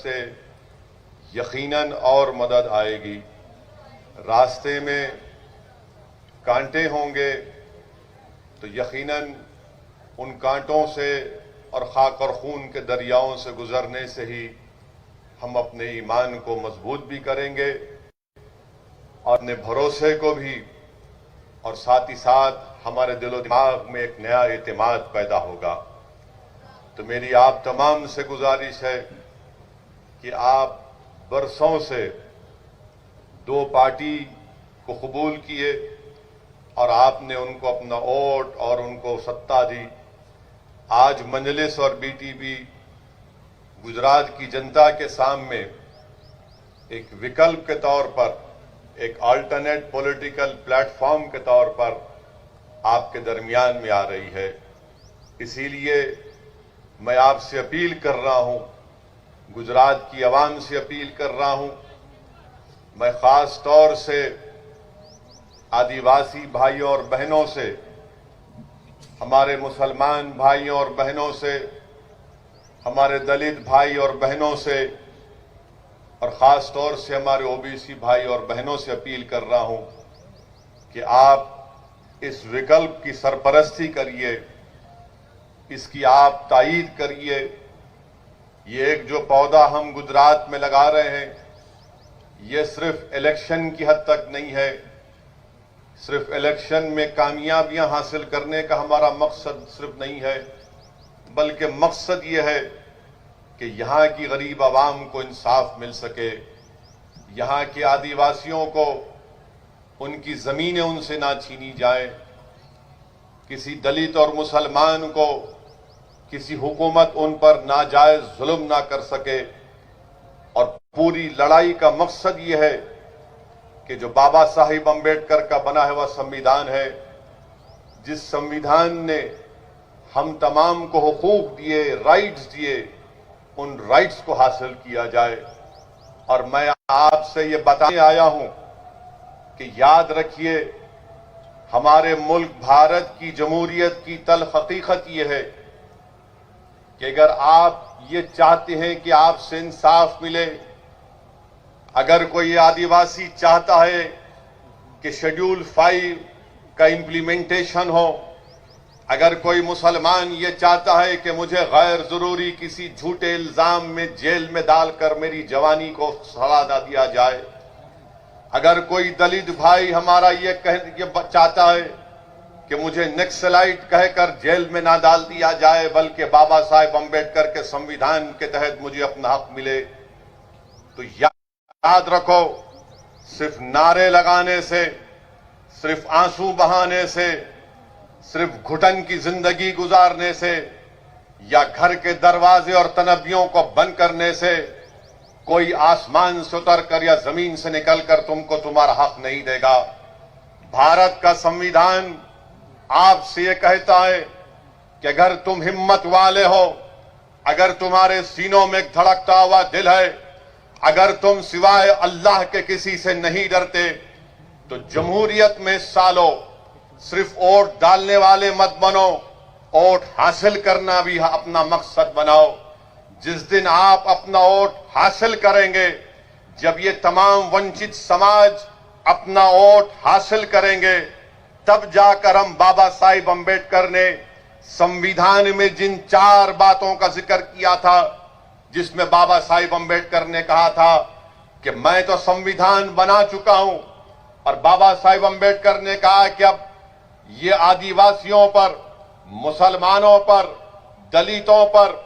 से यकीनन और मदद आएगी। रास्ते में कांटे होंगे तो यकीनन उन कांटों से और खाक और खून के दरियाओं से गुजरने से ही हम अपने ईमान को मजबूत भी करेंगे और अपने भरोसे को भी, और साथ ही साथ हमारे दिलो दिमाग में एक नया एतमाद पैदा होगा। तो मेरी आप तमाम से गुजारिश है कि आप बरसों से दो पार्टी को कबूल किए और आपने उनको अपना वोट और उनको सत्ता दी। आज मजलिस और बीटीपी गुजरात की जनता के सामने एक विकल्प के तौर पर, एक अल्टरनेट पॉलिटिकल प्लेटफॉर्म के तौर पर आपके दरमियान में आ रही है। इसीलिए मैं आपसे अपील कर रहा हूं, गुजरात की आवाम से अपील कर रहा हूं, मैं खास तौर से आदिवासी भाइयों और बहनों से, हमारे मुसलमान भाइयों और बहनों से, हमारे दलित भाई और बहनों से और खास तौर से हमारे ओबीसी भाई और बहनों से अपील कर रहा हूं कि आप इस विकल्प की सरपरस्ती करिए, इसकी आप तायीद करिए। ये एक जो पौधा हम गुजरात में लगा रहे हैं, ये सिर्फ इलेक्शन की हद तक नहीं है। सिर्फ इलेक्शन में कामयाबियां हासिल करने का हमारा मकसद सिर्फ नहीं है, बल्कि मकसद ये है कि यहाँ की गरीब आवाम को इंसाफ मिल सके, यहाँ के आदिवासियों को उनकी जमीनें उनसे ना छीनी जाए, किसी दलित और मुसलमान को किसी हुकूमत उन पर नाजायज जुल्म ना कर सके। और पूरी लड़ाई का मकसद ये है कि जो बाबा साहिब अम्बेडकर का बना हुआ संविधान है, जिस संविधान ने हम तमाम को हुकूक दिए, राइट्स दिए, उन राइट्स को हासिल किया जाए। और मैं आपसे ये बताने आया हूं कि याद रखिए, हमारे मुल्क भारत की जमहूरियत की तल्ख हकीकत ये है कि अगर आप ये चाहते हैं कि आपसे इंसाफ मिले, अगर कोई आदिवासी चाहता है कि शेड्यूल 5 का इंप्लीमेंटेशन हो, अगर कोई मुसलमान ये चाहता है कि मुझे गैर जरूरी किसी झूठे इल्जाम में जेल में डालकर मेरी जवानी को सड़ा ना दिया जाए, अगर कोई दलित भाई हमारा ये चाहता है कि मुझे नक्सलाइट कहकर जेल में ना डाल दिया जाए, बल्कि बाबा साहेब अम्बेडकर के संविधान के तहत मुझे अपना हक मिले, तो याद रखो, सिर्फ नारे लगाने से, सिर्फ आंसू बहाने से, सिर्फ घुटन की जिंदगी गुजारने से या घर के दरवाजे और तनबियों को बंद करने से कोई आसमान से उतरकर या जमीन से निकलकर तुमको तुम्हारा हक नहीं देगा। भारत का संविधान आपसे ये कहता है कि अगर तुम हिम्मत वाले हो, अगर तुम्हारे सीनों में एक धड़कता हुआ दिल है, अगर तुम सिवाय अल्लाह के किसी से नहीं डरते, तो जमहूरियत में सालों सिर्फ वोट डालने वाले मत बनो, वोट हासिल करना भी अपना मकसद बनाओ। जिस दिन आप अपना वोट हासिल करेंगे, जब ये तमाम वंचित समाज अपना वोट हासिल करेंगे, तब जाकर हम बाबा साहिब अम्बेडकर ने संविधान में जिन 4 बातों का जिक्र किया था, जिसमें बाबा साहिब अम्बेडकर ने कहा था कि मैं तो संविधान बना चुका हूं, और बाबा साहिब अम्बेडकर ने कहा कि अब ये आदिवासियों पर, मुसलमानों पर, दलितों पर,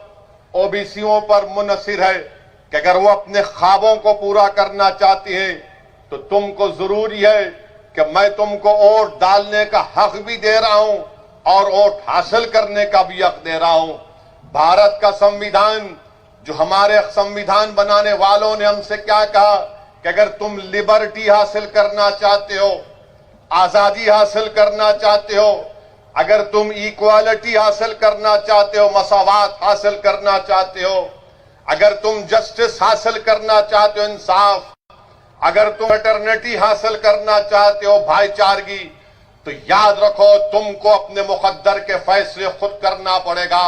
ओबीसीयों पर मुनहसिर है कि अगर वो अपने ख्वाबों को पूरा करना चाहती हैं तो तुमको जरूरी है कि मैं तुमको वोट डालने का हक भी दे रहा हूं और वोट हासिल करने का भी हक दे रहा हूं। भारत का संविधान, जो हमारे संविधान बनाने वालों ने हमसे क्या कहा कि अगर तुम लिबर्टी हासिल करना चाहते हो, आजादी हासिल करना चाहते हो, अगर तुम इक्वालिटी हासिल करना चाहते हो, मसावात हासिल करना चाहते हो, अगर तुम जस्टिस हासिल करना चाहते हो, इंसाफ, अगर तुम फ्रेटर्निटी हासिल करना चाहते हो, भाईचारगी, तो याद रखो तुमको अपने मुकद्दर के फैसले खुद करना पड़ेगा।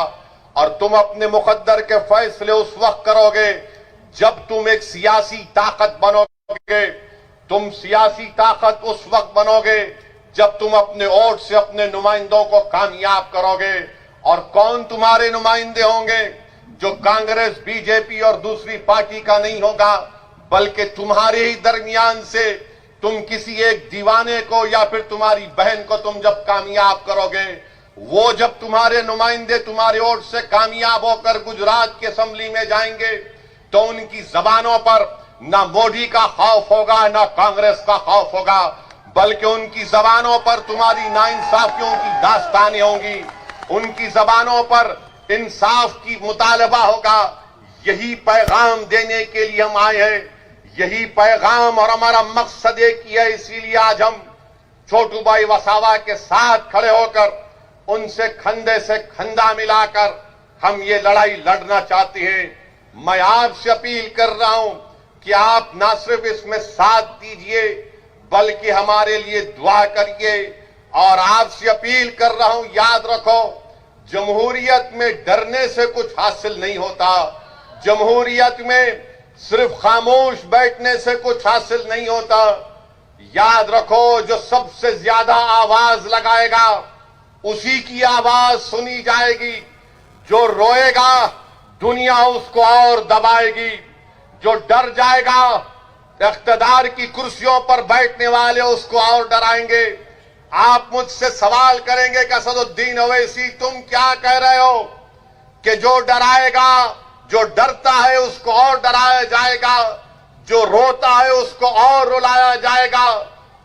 और तुम अपने मुकद्दर के फैसले उस वक्त करोगे जब तुम एक सियासी ताकत बनोगे, तुम सियासी ताकत उस वक्त बनोगे जब तुम अपने वोट से अपने नुमाइंदों को कामयाब करोगे। और कौन तुम्हारे नुमाइंदे होंगे? जो कांग्रेस, बीजेपी और दूसरी पार्टी का नहीं होगा, बल्कि तुम्हारे ही दरमियान से तुम किसी एक दीवाने को या फिर तुम्हारी बहन को तुम जब कामयाब करोगे, वो जब तुम्हारे नुमाइंदे तुम्हारे वोट से कामयाब होकर गुजरात की असेंबली में जाएंगे तो उनकी जबानों पर ना मोदी का खौफ होगा, ना कांग्रेस का खौफ होगा, बल्कि उनकी जबानों पर तुम्हारी नाइंसाफियों की दास्तानें होंगी, उनकी जबानों पर इंसाफ की मुतालबा होगा। यही पैगाम देने के लिए हम आए हैं, यही पैगाम और हमारा मकसद एक ही है। इसीलिए आज हम छोटू भाई वसावा के साथ खड़े होकर उनसे कंधे से कंधा मिलाकर हम ये लड़ाई लड़ना चाहते हैं। मैं आपसे अपील कर रहा हूं कि आप ना सिर्फ इसमें साथ दीजिए बल्कि हमारे लिए दुआ करिए। और आपसे अपील कर रहा हूं, याद रखो, जमहूरियत में डरने से कुछ हासिल नहीं होता, जमहूरियत में सिर्फ खामोश बैठने से कुछ हासिल नहीं होता। याद रखो, जो सबसे ज्यादा आवाज लगाएगा उसी की आवाज सुनी जाएगी। जो रोएगा दुनिया उसको और दबाएगी, जो डर जाएगा इख्तिदार की कुर्सियों पर बैठने वाले उसको और डराएंगे। आप मुझसे सवाल करेंगे कि असदुद्दीन ओवैसी तुम क्या कह रहे हो कि जो डराएगा, जो डरता है उसको और डराया जाएगा, जो रोता है उसको और रुलाया जाएगा,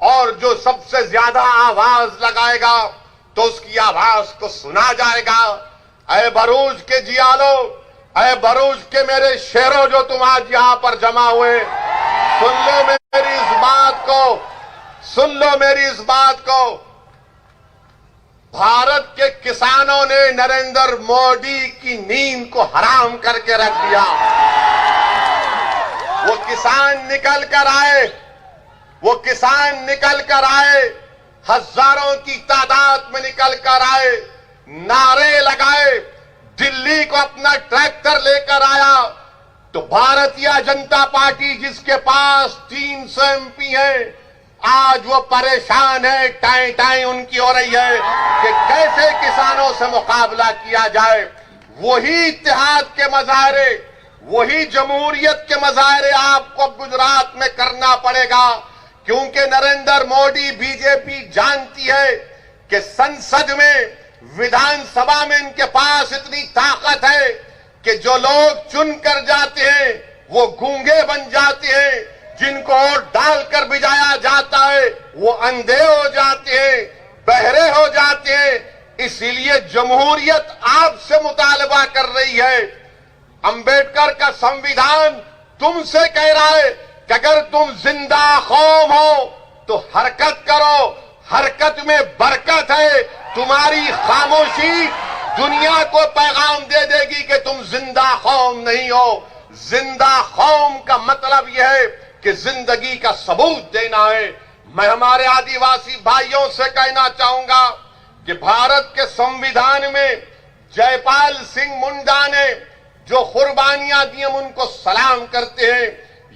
और जो सबसे ज्यादा आवाज लगाएगा तो उसकी आवाज को सुना जाएगा। अय भरूच के जियालो, अय भरूच के मेरे शेरों जो तुम आज यहां पर जमा हुए, सुन लो मेरी इस बात को, सुन लो मेरी इस बात को। भारत के किसानों ने नरेंद्र मोदी की नींद को हराम करके रख दिया। वो किसान निकल कर आए, वो किसान निकल कर आए, हजारों की तादाद में निकल कर आए, नारे लगाए, दिल्ली को अपना ट्रैक्टर लेकर आया। तो भारतीय जनता पार्टी जिसके पास 300 एमपी है, आज वो परेशान है, टाई टाई उनकी हो रही है कि कैसे किसानों से मुकाबला किया जाए। वही इत्तेहाद के मजाहरे, वही जमहूरियत के मजाहरे आपको गुजरात में करना पड़ेगा, क्योंकि नरेंद्र मोदी, बीजेपी जानती है कि संसद में, विधानसभा में इनके पास इतनी ताकत है कि जो लोग चुन कर जाते हैं वो गूंगे बन जाते हैं, जिनको वोट डालकर भिजाया जाता है वो अंधे हो जाते हैं, बहरे हो जाते हैं। इसीलिए जमहूरियत आपसे मुतालबा कर रही है। अंबेडकर का संविधान तुमसे कह रहा है कि अगर तुम जिंदा कौम हो तो हरकत करो, हरकत में बरकत है। तुम्हारी खामोशी दुनिया को पैगाम दे देगी कि तुम जिंदा कौम नहीं हो। जिंदा कौम का मतलब यह है कि जिंदगी का सबूत देना है। मैं हमारे आदिवासी भाइयों से कहना चाहूंगा कि भारत के संविधान में जयपाल सिंह मुंडा ने जो कुर्बानियां दी हम उनको सलाम करते हैं।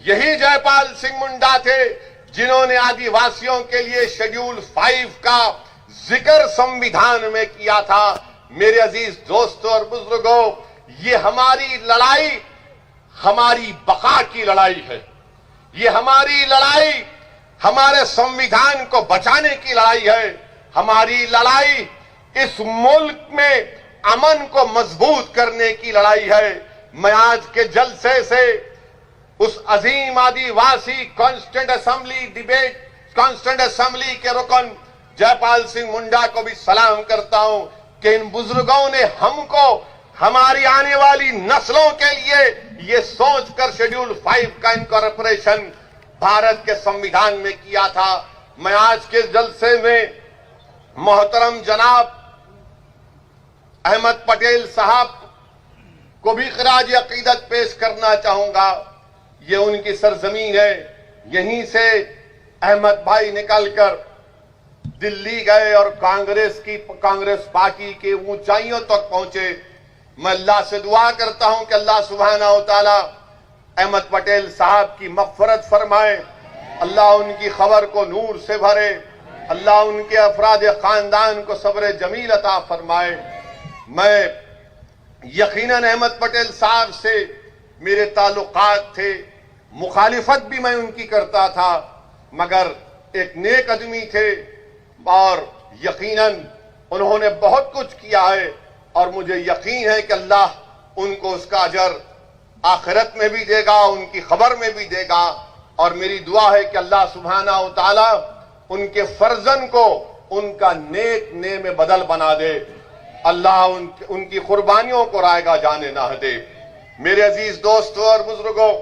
यही जयपाल सिंह मुंडा थे जिन्होंने आदिवासियों के लिए शेड्यूल 5 का जिक्र संविधान में किया था। मेरे अजीज दोस्तों और बुजुर्गों, ये हमारी लड़ाई हमारी बका की लड़ाई है। ये हमारी लड़ाई हमारे संविधान को बचाने की लड़ाई है। हमारी लड़ाई इस मुल्क में अमन को मजबूत करने की लड़ाई है। मैं आज के जलसे से उस अजीम आदिवासी constituent assembly debate constituent assembly के रुकन जयपाल सिंह मुंडा को भी सलाम करता हूं कि इन बुजुर्गों ने हमको, हमारी आने वाली नस्लों के लिए ये सोचकर शेड्यूल 5 का इनकॉर्पोरेशन भारत के संविधान में किया था। मैं आज के जलसे में मोहतरम जनाब अहमद पटेल साहब को भी खराज अकीदत पेश करना चाहूंगा। ये उनकी सरजमीन है। यहीं से अहमद भाई निकलकर दिल्ली गए और कांग्रेस पार्टी के ऊंचाइयों तक पहुंचे। मैं अल्लाह से दुआ करता हूं कि अल्लाह सुब्हानहू व तआला अहमद पटेल साहब की मग़फ़िरत फरमाए, अल्लाह उनकी खबर को नूर से भरे, अल्लाह उनके अफराद खानदान को सब्र जमील अता फरमाए। मैं यकीनन अहमद पटेल साहब से मेरे ताल्लुकात थे, मुखालिफत भी मैं उनकी करता था, मगर एक नेक आदमी थे और यकीनन उन्होंने बहुत कुछ किया है और मुझे यकीन है कि अल्लाह उनको उसका अजर आखिरत में भी देगा, उनकी खबर में भी देगा। और मेरी दुआ है कि अल्लाह सुब्हानहू व तआला उनके फर्जन को उनका नेक ने में बदल बना दे, अल्लाह उनकी कुर्बानियों को रायगा जाने ना दे। मेरे अजीज दोस्तों और बुजुर्गों,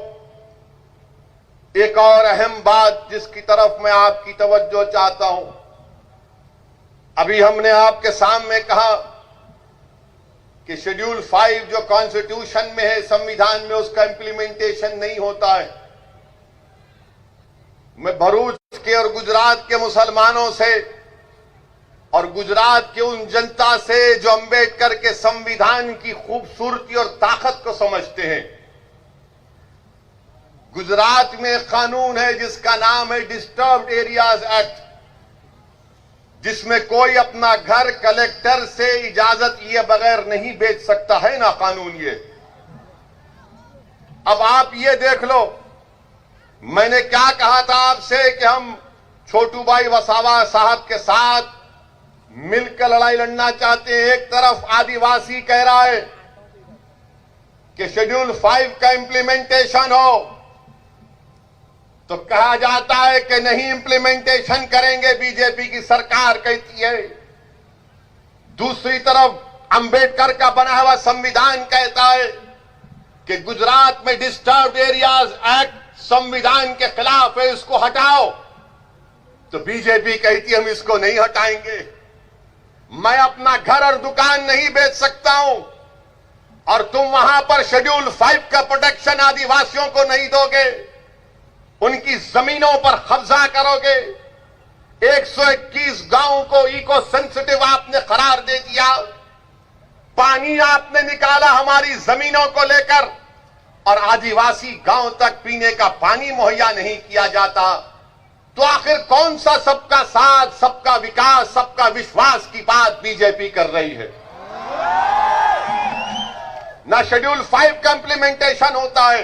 एक और अहम बात जिसकी तरफ मैं आपकी तवज्जो चाहता हूं, अभी हमने आपके सामने कहा कि शेड्यूल 5 जो कॉन्स्टिट्यूशन में है, संविधान में, उसका इंप्लीमेंटेशन नहीं होता है। मैं भरूच के और गुजरात के मुसलमानों से और गुजरात के उन जनता से जो अंबेडकर के संविधान की खूबसूरती और ताकत को समझते हैं, गुजरात में एक कानून है जिसका नाम है डिस्टर्ब्ड एरियाज एक्ट, जिसमें कोई अपना घर कलेक्टर से इजाजत लिए बगैर नहीं बेच सकता है ना कानून ये। अब आप ये देख लो, मैंने क्या कहा था आपसे कि हम छोटू भाई वसावा साहब के साथ मिलकर लड़ाई लड़ना चाहते हैं। एक तरफ आदिवासी कह रहा है कि शेड्यूल 5 का इंप्लीमेंटेशन हो, तो कहा जाता है कि नहीं इंप्लीमेंटेशन करेंगे, बीजेपी की सरकार कहती है। दूसरी तरफ अंबेडकर का बना हुआ संविधान कहता है कि गुजरात में डिस्टर्ब्ड एरियाज एक्ट संविधान के खिलाफ है, इसको हटाओ। तो बीजेपी कहती है हम इसको नहीं हटाएंगे। मैं अपना घर और दुकान नहीं बेच सकता हूं और तुम वहां पर शेड्यूल 5 का प्रोटेक्शन आदिवासियों को नहीं दोगे, उनकी जमीनों पर कब्जा करोगे। 121 गांवों को इको सेंसिटिव आपने करार दे दिया, पानी आपने निकाला हमारी जमीनों को लेकर और आदिवासी गांव तक पीने का पानी मुहैया नहीं किया जाता। तो आखिर कौन सा सबका साथ, सबका विकास, सबका विश्वास की बात बीजेपी कर रही है? ना शेड्यूल 5 का इंप्लीमेंटेशन होता है,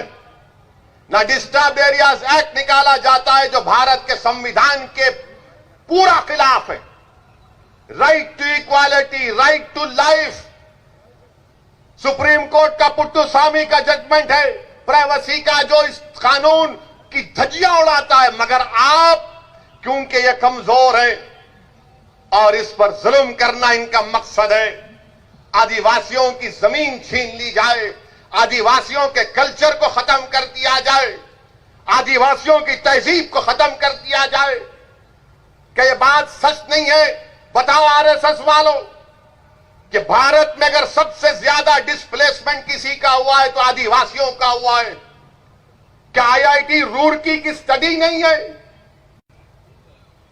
ना डिस्टर्ब एरियाज एक्ट निकाला जाता है जो भारत के संविधान के पूरा खिलाफ है। Right to equality, right to life, supreme court का पुट्टुस्वामी का जजमेंट है, प्राइवेसी का जो इस कानून की धज्जियां उड़ाता है। मगर आप, क्योंकि ये कमजोर है और इस पर जुल्म करना इनका मकसद है, आदिवासियों की जमीन छीन ली जाए, आदिवासियों के कल्चर को खत्म कर दिया जाए, आदिवासियों की तहजीब को खत्म कर दिया जाए। क्या ये बात सच नहीं है? बताओ आरएसएस वालों कि भारत में अगर सबसे ज्यादा डिस्प्लेसमेंट किसी का हुआ है तो आदिवासियों का हुआ है। क्या आईआईटी रुड़की की स्टडी नहीं है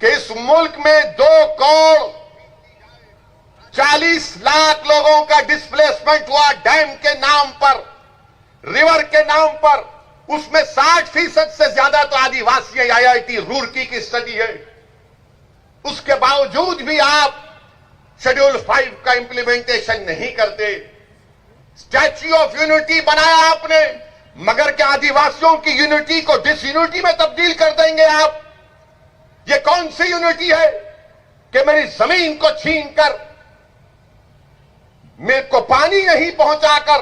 कि इस मुल्क में 2 करोड़ 40 लाख लोगों का डिस्प्लेसमेंट हुआ डैम के नाम पर, रिवर के नाम पर, उसमें 60% से ज्यादा तो आदिवासी है। आईआईटी रुड़की की स्टडी है। उसके बावजूद भी आप शेड्यूल 5 का इंप्लीमेंटेशन नहीं करते। स्टैच्यू ऑफ यूनिटी बनाया आपने, मगर क्या आदिवासियों की यूनिटी को डिसयूनिटी में तब्दील कर देंगे आप? ये कौन सी यूनिटी है कि मेरी जमीन को छीनकर, मेरे को पानी नहीं पहुंचाकर,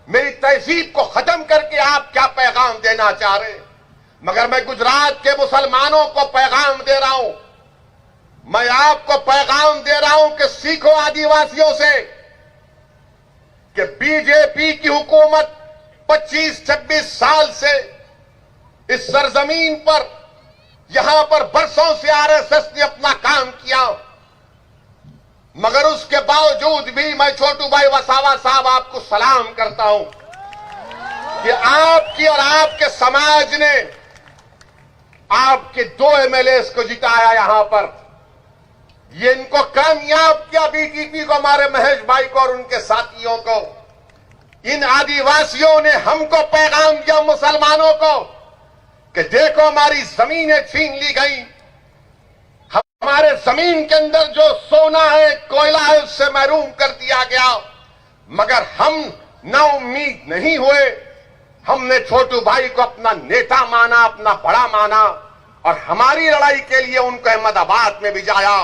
मेरी तहजीब को खत्म करके आप क्या पैगाम देना चाह रहे? मगर मैं गुजरात के मुसलमानों को पैगाम दे रहा हूं, मैं आपको पैगाम दे रहा हूं कि सीखो आदिवासियों से कि बीजेपी की हुकूमत 25-26 साल से इस सरजमीन पर, यहां पर बरसों से आरएसएस ने अपना काम किया, मगर उसके बावजूद भी मैं छोटू भाई वसावा साहब आपको सलाम करता हूं कि आपकी और आपके समाज ने आपके 2 एमएलए को जिताया यहां पर। ये इनको कामयाब किया, बीजेपी को, हमारे महेश भाई को और उनके साथियों को। इन आदिवासियों ने हमको पैगाम दिया मुसलमानों को कि देखो हमारी जमीनें छीन ली गई, हमारे जमीन के अंदर जो सोना है, कोयला है, उससे महरूम कर दिया गया। मगर हम ना उम्मीद नहीं हुए। हमने छोटू भाई को अपना नेता माना, अपना बड़ा माना और हमारी लड़ाई के लिए उनको अहमदाबाद में भिजाया,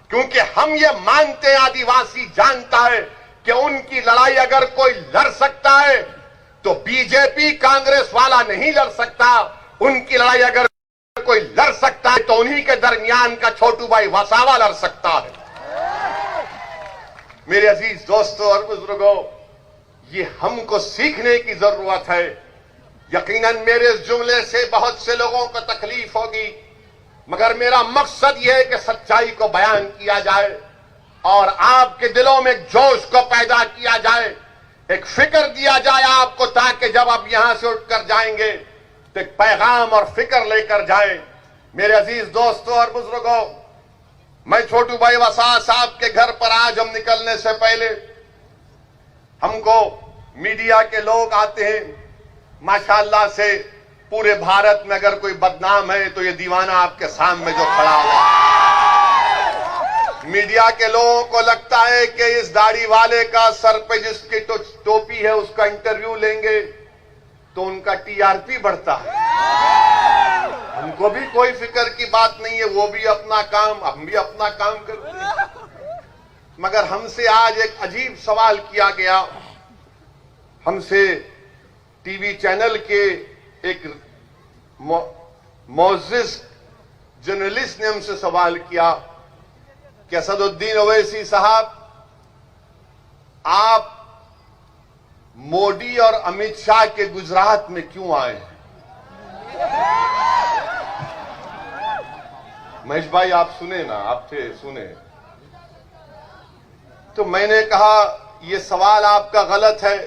क्योंकि हम ये मानते हैं, आदिवासी जानता है कि उनकी लड़ाई अगर कोई लड़ सकता है तो बीजेपी कांग्रेस वाला नहीं लड़ सकता। उनकी लड़ाई अगर कोई लड़ सकता है तो उन्हीं के दरमियान का छोटू भाई वसावा लड़ सकता है। मेरे अजीज दोस्तों और बुजुर्गों, ये हमको सीखने की जरूरत है। यकीनन मेरे इस जुमले से बहुत से लोगों को तकलीफ होगी, मगर मेरा मकसद यह है कि सच्चाई को बयान किया जाए और आपके दिलों में एक जोश को पैदा किया जाए, एक फिक्र दिया जाए आपको, ताकि जब आप यहां से उठकर जाएंगे तो एक पैगाम और फिक्र लेकर जाए। मेरे अजीज दोस्तों और बुजुर्गों, मैं छोटू भाई वसा साहब के घर पर आज हम निकलने से पहले हमको मीडिया के लोग आते हैं। माशाअल्लाह से पूरे भारत में अगर कोई बदनाम है तो ये दीवाना आपके सामने जो खड़ा हुआ। मीडिया के लोगों को लगता है कि इस दाढ़ी वाले का सर पे जिसकी टोपी है उसका इंटरव्यू लेंगे तो उनका टीआरपी बढ़ता है। हमको भी कोई फिक्र की बात नहीं है, वो भी अपना काम, हम भी अपना काम करते हैं। मगर हमसे आज एक अजीब सवाल किया गया। हमसे टीवी चैनल के एक मोअज़्ज़िज़ जर्नलिस्ट ने हमसे सवाल किया कि असदुद्दीन ओवैसी साहब, आप मोदी और अमित शाह के गुजरात में क्यों आए हैं? महेश भाई आप सुने ना, आप थे, सुने। तो मैंने कहा यह सवाल आपका गलत है।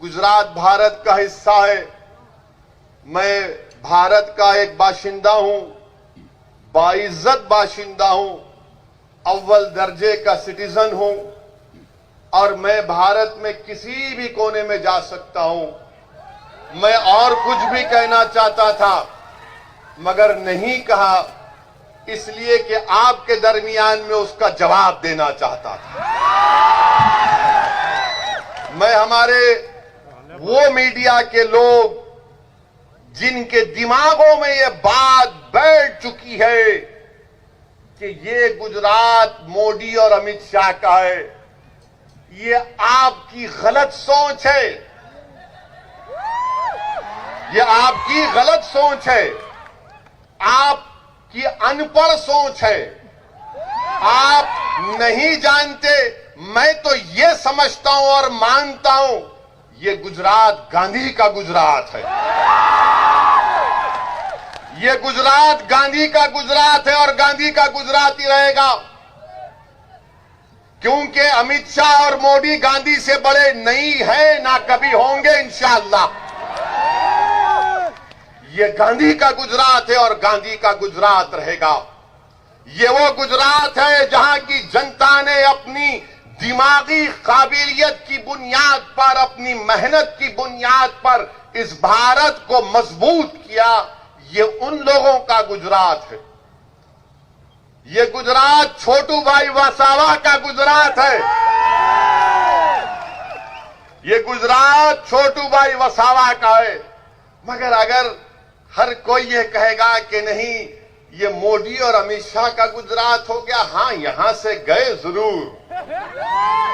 गुजरात भारत का हिस्सा है, मैं भारत का एक बाशिंदा हूं, बाइज्जत बाशिंदा हूं, अव्वल दर्जे का सिटीजन हूं और मैं भारत में किसी भी कोने में जा सकता हूं। मैं और कुछ भी कहना चाहता था मगर नहीं कहा, इसलिए कि आपके दरमियान में उसका जवाब देना चाहता था। मैं हमारे वो मीडिया के लोग जिनके दिमागों में ये बात बैठ चुकी है कि ये गुजरात मोदी और अमित शाह का है, ये आपकी गलत सोच है, ये आपकी गलत सोच है, आपकी अनपढ़ सोच है, आप नहीं जानते। मैं तो ये समझता हूं और मानता हूं ये गुजरात गांधी का गुजरात है। ये गुजरात गांधी का गुजरात है और गांधी का गुजरात ही रहेगा, क्योंकि अमित शाह और मोदी गांधी से बड़े नहीं है, ना कभी होंगे इंशाअल्लाह। ये गांधी का गुजरात है और गांधी का गुजरात रहेगा। ये वो गुजरात है जहां की जनता ने अपनी दिमागी काबिलियत की बुनियाद पर, अपनी मेहनत की बुनियाद पर इस भारत को मजबूत किया। ये उन लोगों का गुजरात है। ये गुजरात छोटू भाई वसावा का गुजरात है। ये गुजरात छोटू भाई वसावा का है। मगर अगर हर कोई ये कहेगा कि नहीं ये मोदी और अमित शाह का गुजरात हो गया, हां यहां से गए जरूर,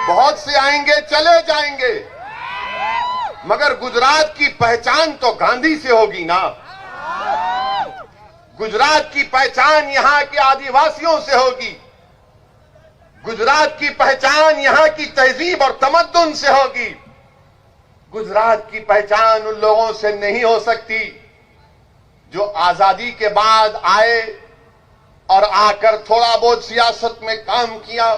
बहुत से आएंगे चले जाएंगे, मगर गुजरात की पहचान तो गांधी से होगी ना। गुजरात की पहचान यहां के आदिवासियों से होगी। गुजरात की पहचान यहां की तहजीब और तमद्दुन से होगी। गुजरात की पहचान उन लोगों से नहीं हो सकती जो आजादी के बाद आए और आकर थोड़ा बहुत सियासत में काम किया।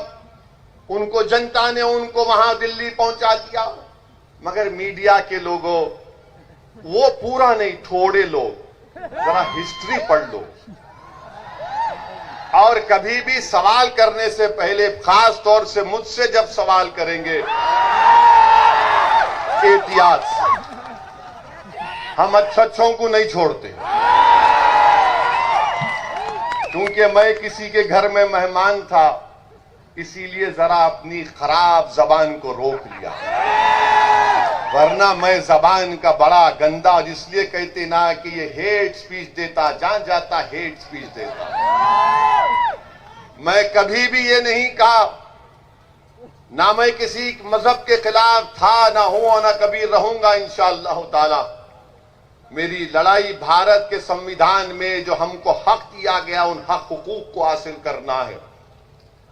उनको जनता ने उनको वहां दिल्ली पहुंचा दिया। मगर मीडिया के लोगों, वो पूरा नहीं, थोड़े लोग, जरा हिस्ट्री पढ़ लो और कभी भी सवाल करने से पहले, खास तौर से मुझसे जब सवाल करेंगे एहतियात से। हम अच्छों को नहीं छोड़ते, क्योंकि मैं किसी के घर में मेहमान था, इसीलिए जरा अपनी खराब जबान को रोक लिया, वरना मैं जबान का बड़ा गंदा, जिसलिए कहते ना कि ये हेट स्पीच देता, जहां जाता हेट स्पीच देता। मैं कभी भी ये नहीं कहा, ना मैं किसी मजहब के खिलाफ था, ना हूं और ना कभी रहूंगा इंशाअल्लाह ताला। मेरी लड़ाई भारत के संविधान में जो हमको हक दिया गया, उन हक हुकूक को हासिल करना है,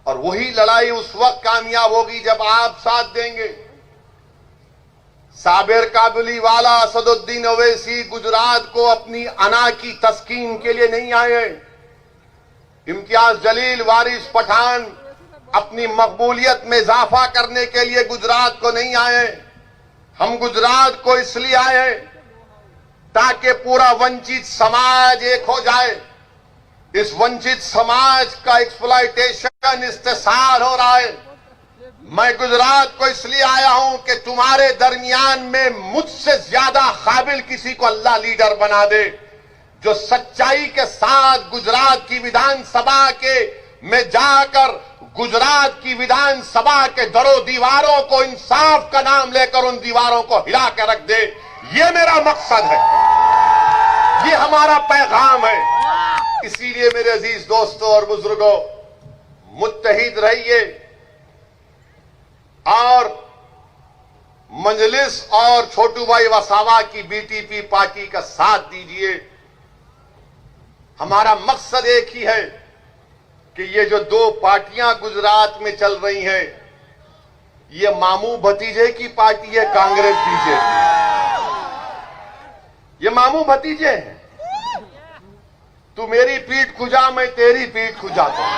और वही लड़ाई उस वक्त कामयाब होगी जब आप साथ देंगे। साबिर काबुली वाला, असदुद्दीन ओवैसी गुजरात को अपनी अना की तस्कीन के लिए नहीं आए। इम्तियाज जलील, वारिस पठान अपनी मकबूलियत में इजाफा करने के लिए गुजरात को नहीं आए। हम गुजरात को इसलिए आए ताकि पूरा वंचित समाज एक हो जाए। इस वंचित समाज का एक्सप्लॉयटेशन, इस्तेसाल हो रहा है। मैं गुजरात को इसलिए आया हूं कि तुम्हारे दरमियान में मुझसे ज्यादा काबिल किसी को अल्लाह लीडर बना दे, जो सच्चाई के साथ गुजरात की विधानसभा के में जाकर गुजरात की विधानसभा के दरों दीवारों को इंसाफ का नाम लेकर उन दीवारों को हिला कर रख दे। ये मेरा मकसद है, ये हमारा पैगाम है। इसीलिए मेरे अजीज दोस्तों और बुजुर्गों, मुत्तहिद रहिए और मजलिस और छोटू भाई वसावा की बीटीपी पार्टी का साथ दीजिए। हमारा मकसद एक ही है कि ये जो दो पार्टियां गुजरात में चल रही हैं, ये मामू भतीजे की पार्टी है, कांग्रेस बीजेपी। ये मामू भतीजे हैं। तू मेरी पीठ खुजा, मैं तेरी पीठ खुजाता हूं।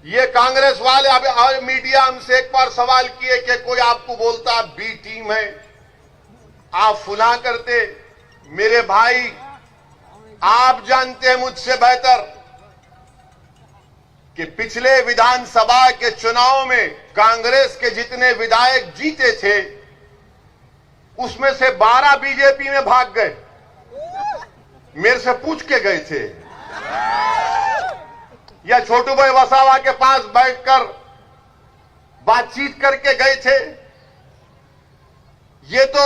ये कांग्रेस वाले, अब मीडिया हमसे एक बार सवाल किए कि कोई आपको बोलता बी टीम है, आप फुला करते। मेरे भाई, आप जानते हैं मुझसे बेहतर कि पिछले विधानसभा के चुनाव में कांग्रेस के जितने विधायक जीते थे, उसमें से 12 बीजेपी में भाग गए। मेरे से पूछ के गए थे, या छोटू भाई वसावा के पास बैठकर बातचीत करके गए थे। ये तो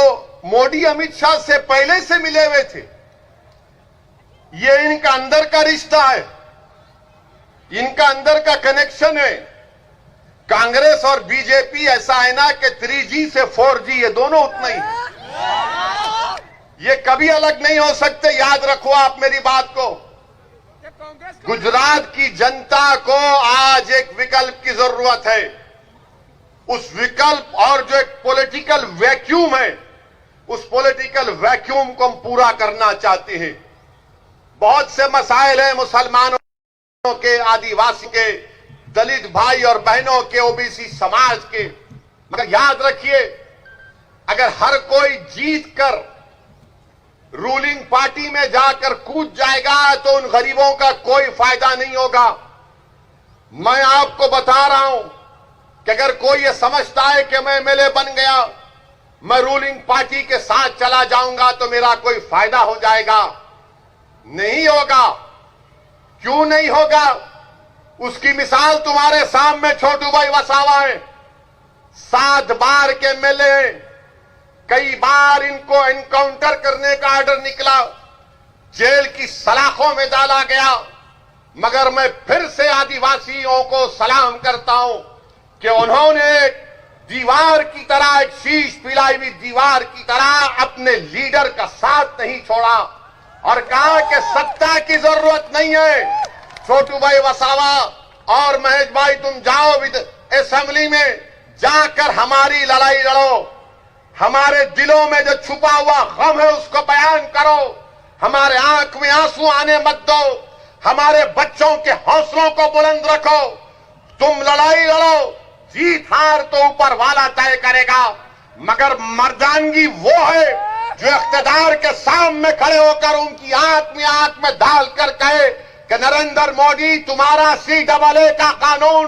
मोदी अमित शाह से पहले से मिले हुए थे। ये इनका अंदर का रिश्ता है, इनका अंदर का कनेक्शन है। कांग्रेस और बीजेपी ऐसा है ना कि 3G से 4G, ये दोनों उतना ही, ये कभी अलग नहीं हो सकते। याद रखो आप मेरी बात को। गुजरात की जनता को आज एक विकल्प की जरूरत है। उस विकल्प और जो एक पॉलिटिकल वैक्यूम है, उस पॉलिटिकल वैक्यूम को हम पूरा करना चाहते हैं। बहुत से मसाइल हैं मुसलमानों के, आदिवासी के, दलित भाई और बहनों के, ओबीसी समाज के, मगर याद रखिए, अगर हर कोई जीत कर रूलिंग पार्टी में जाकर कूद जाएगा तो उन गरीबों का कोई फायदा नहीं होगा। मैं आपको बता रहा हूं कि अगर कोई ये समझता है कि मैं एमएलए बन गया, मैं रूलिंग पार्टी के साथ चला जाऊंगा तो मेरा कोई फायदा हो जाएगा, नहीं होगा। क्यों नहीं होगा? उसकी मिसाल तुम्हारे सामने छोटू भाई वसावा है। 7 बार के एमएलए, कई बार इनको एनकाउंटर करने का ऑर्डर निकला, जेल की सलाखों में डाला गया, मगर मैं फिर से आदिवासियों को सलाम करता हूं कि उन्होंने दीवार की तरह, एक शीश पिलाई हुई दीवार की तरह अपने लीडर का साथ नहीं छोड़ा और कहा कि सत्ता की जरूरत नहीं है। छोटू भाई वसावा और महेश भाई, तुम जाओ असेंबली में जाकर हमारी लड़ाई लड़ो, हमारे दिलों में जो छुपा हुआ गम है उसको बयान करो, हमारे आंख में आंसू आने मत दो, हमारे बच्चों के हौसलों को बुलंद रखो। तुम लड़ाई लड़ो, जीत हार तो ऊपर वाला तय करेगा, मगर मर्दानगी वो है जो इख्तिदार के सामने खड़े होकर उनकी आंख में डालकर कहे कि नरेंद्र मोदी, तुम्हारा CAA का कानून,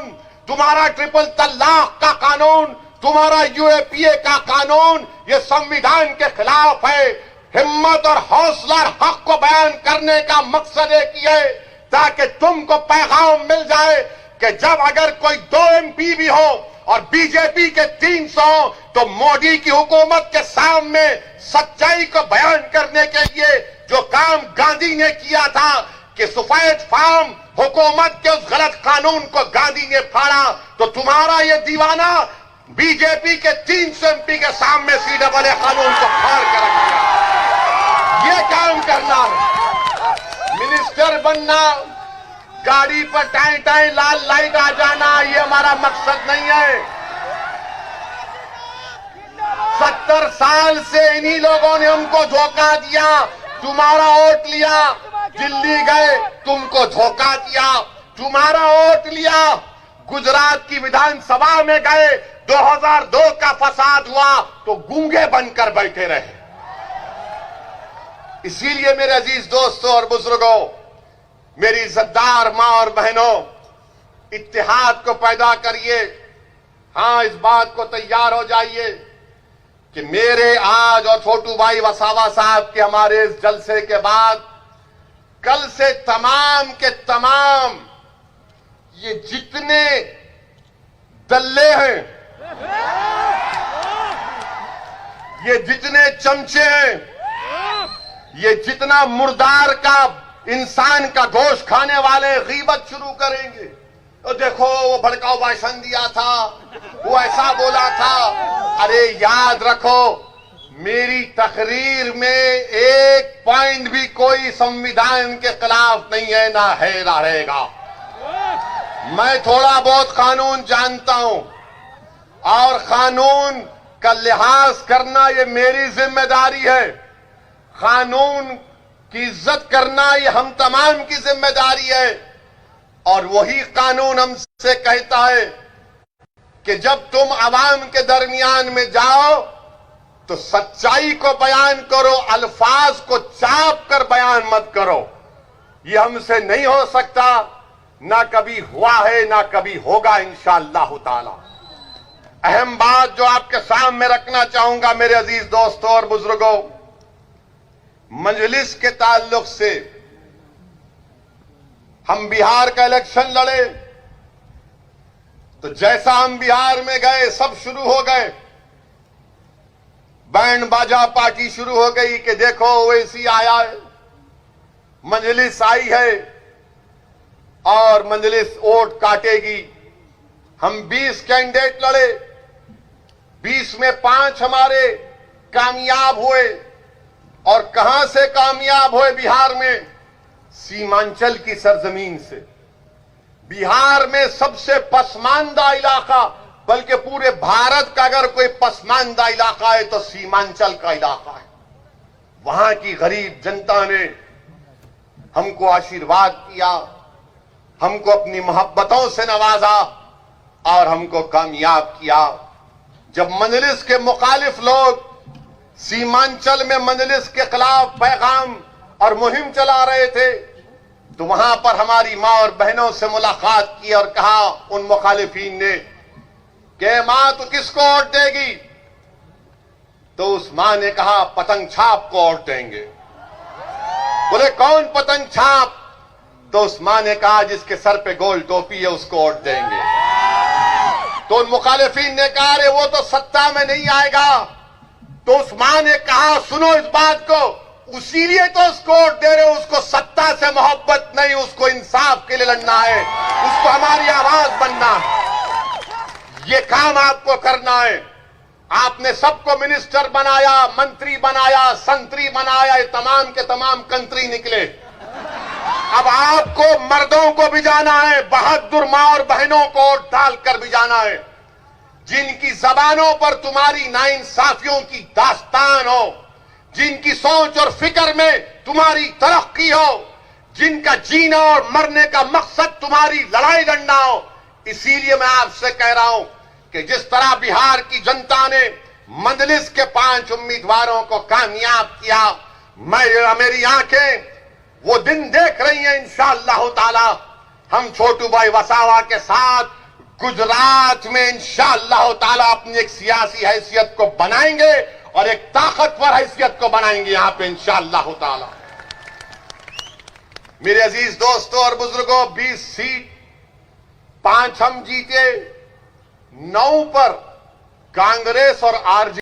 तुम्हारा ट्रिपल तलाक का कानून, तुम्हारा यूएपीए का कानून ये संविधान के खिलाफ है। हिम्मत और हौसला और हक को बयान करने का मकसद एक ही है ताकि तुमको पैगाम मिल जाए कि जब अगर कोई 2 एमपी भी हो और बीजेपी के 300 हो तो मोदी की हुकूमत के सामने सच्चाई को बयान करने के लिए जो काम गांधी ने किया था कि सफेद फार्म हुकूमत के उस गलत कानून को गांधी ने फाड़ा, तो तुम्हारा ये दीवाना बीजेपी के 300 एमपी के सामने सीडब्ल्यू कानून को फाड़ के रख दिया। ये काम करना है, मिनिस्टर बनना, गाड़ी पर टाई टाई लाल लाइट आ जाना, ये हमारा मकसद नहीं है। 70 साल से इन्हीं लोगों ने हमको धोखा दिया। तुम्हारा वोट लिया, दिल्ली गए, तुमको धोखा दिया। तुम्हारा वोट लिया, गुजरात की विधानसभा में गए, 2002 का फसाद हुआ तो गूंगे बनकर बैठे रहे। इसीलिए मेरे अजीज दोस्तों और बुजुर्गों, मेरी इज्जतदार मां और बहनों, इत्तेहाद को पैदा करिए। हां, इस बात को तैयार हो जाइए कि मेरे आज और छोटू भाई वसावा साहब के हमारे इस जलसे के बाद कल से तमाम के तमाम ये जितने दल्ले हैं, ये जितने चमचे हैं, ये जितना मुर्दार का इंसान का गोश्त खाने वाले गीबत शुरू करेंगे। तो देखो वो भड़काऊ भाषण दिया था, वो ऐसा बोला था। अरे याद रखो, मेरी तकरीर में एक पॉइंट भी कोई संविधान के खिलाफ नहीं है, ना है ना रहेगा। मैं थोड़ा बहुत कानून जानता हूं और कानून का लिहाज करना ये मेरी जिम्मेदारी है। कानून की इज्जत करना ये हम तमाम की जिम्मेदारी है। और वही कानून हमसे कहता है कि जब तुम आवाम के दरमियान में जाओ तो सच्चाई को बयान करो, अल्फाज को चाप कर बयान मत करो। ये हमसे नहीं हो सकता, ना कभी हुआ है ना कभी होगा इंशाअल्लाह ताला। अहम बात जो आपके सामने रखना चाहूंगा मेरे अजीज दोस्तों और बुजुर्गों, मजलिस के ताल्लुक से हम बिहार का इलेक्शन लड़े तो जैसा हम बिहार में गए सब शुरू हो गए, बैंड बाजा पार्टी शुरू हो गई कि देखो ओवैसी आया है, मजलिस आई है और मजलिस वोट काटेगी। हम 20 कैंडिडेट लड़े, 20 में 5 हमारे कामयाब हुए। और कहां से कामयाब हुए बिहार में? सीमांचल की सरजमीन से। बिहार में सबसे पसमानदा इलाका, बल्कि पूरे भारत का अगर कोई पसमानदा इलाका है तो सीमांचल का इलाका है। वहां की गरीब जनता ने हमको आशीर्वाद किया, हमको अपनी मोहब्बतों से नवाजा और हमको कामयाब किया। जब मजलिस के मुखालिफ लोग सीमांचल में मजलिस के खिलाफ पैगाम और मुहिम चला रहे थे तो वहां पर हमारी मां और बहनों से मुलाकात की और कहा उन मुखालिफिन ने कि मां तू किसको वोट देगी? तो उस मां ने कहा पतंग छाप को वोट देंगे। बोले कौन पतंग छाप? तो उस मां ने कहा जिसके सर पे गोल टोपी है उसको वोट देंगे। तो उन मुखालिफिन ने कहा अरे वो तो सत्ता में नहीं आएगा। तो उस मां ने कहा सुनो इस बात को, उसीलिए तो उसको वोट दे रहे हो, उसको सत्ता से मोहब्बत नहीं, उसको इंसाफ के लिए लड़ना है, उसको हमारी आवाज बनना है। ये काम आपको करना है। आपने सबको मिनिस्टर बनाया, मंत्री बनाया, संतरी बनाया, ये तमाम के तमाम कंत्री निकले। अब आपको मर्दों को भी जाना है, बहादुर मां और बहनों को वोट डालकर भी जाना है, जिनकी जबानों पर तुम्हारी नाइंसाफियों की दास्तान हो, जिनकी सोच और फिक्र में तुम्हारी तरक्की हो, जिनका जीना और मरने का मकसद तुम्हारी लड़ाई लड़ना हो। इसीलिए मैं आपसे कह रहा हूं कि जिस तरह बिहार की जनता ने मजलिस के 5 उम्मीदवारों को कामयाब किया, मेरी आंखें वो दिन देख रही हैं इंशाअल्लाह ताला। हम छोटू भाई वसावा के साथ गुजरात में इंशाअल्लाह ताला अपनी एक सियासी हैसियत को बनाएंगे और एक ताकतवर हैसियत को बनाएंगे यहां पे इंशाअल्लाह ताला। मेरे अजीज दोस्तों और बुजुर्गों, 20 सीट 5 हम जीते, 9 पर कांग्रेस और आरजेडी